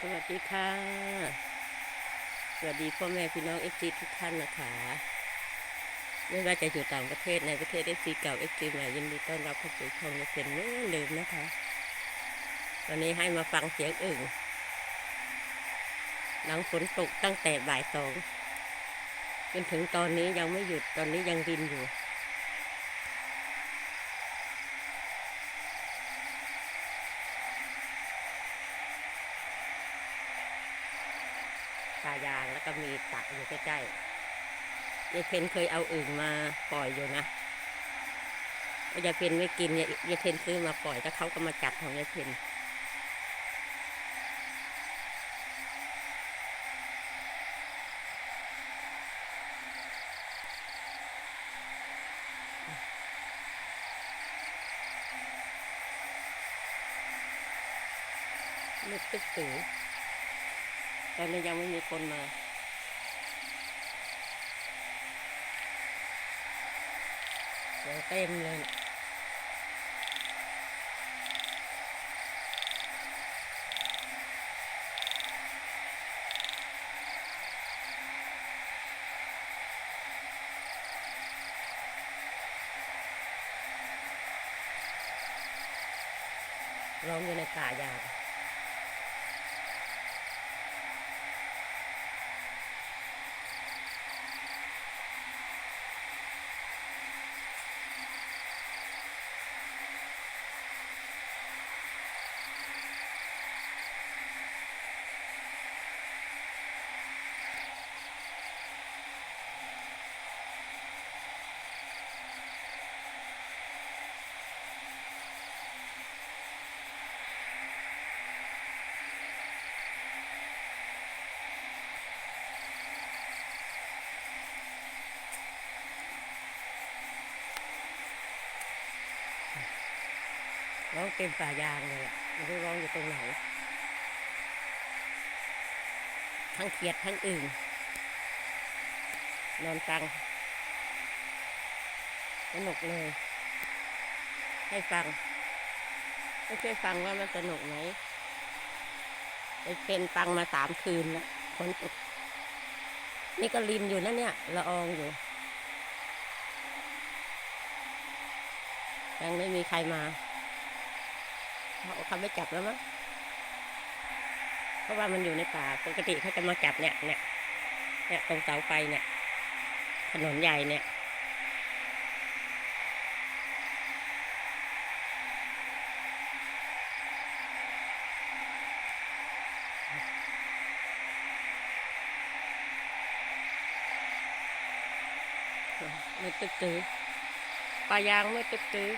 สวัสดีค่ะสวัสดีพ่อแม่พี่น้องเอฟซีทุกท่านนะคะไม่ว่าจะอยู่ต่างประเทศในประเทศเอฟซีเก่าเอฟซีใหม่ยินดีต้อนรับเข้าสู่ช่องเป็นเหมือนเดิมนะคะวันนี้ให้มาฟังเสียงอึ่งหลังฝนตกตั้งแต่บ่าย2จนถึงตอนนี้ยังไม่หยุดตอนนี้ยังบินอยู่ตายางแล้วก็มีสระอยู่ใกล้ๆยายเพนเคยเอาอึ่งมาปล่อยอยู่นะยายเพนไม่กินยายเพนซื้อมาปล่อยแล้วเขาก็มาจับของยายเพนมืดตึ๊บตื่นตอนนี้ยังไม่มีคนมายังเต็มเลยร้องอยู่ในป่ายางร้องเต็มป่ายางเลยอ่ะไม่รู้ร้องอยู่ตรงไหนทั้งเขียดทั้งอึ่งนอนฟังสนุกเลยให้ฟังไม่ช่วยฟังว่ามันสนุกไหมไปเป็นฟังมา3 คืนแล้วฝนตกนี่ก็รินอยู่นะเนี่ยละอองอยู่ยังไม่มีใครมาเขาไม่จับแล้วมั้งเพราะว่ามันอยู่ในป่าปกติเขาจะมาจับเนี่ยตรงเสาไฟเนี่ยถนนใหญ่เนี่ยไม่ตึ๊บตื้อปลายางไม่ตึ๊บตื้อ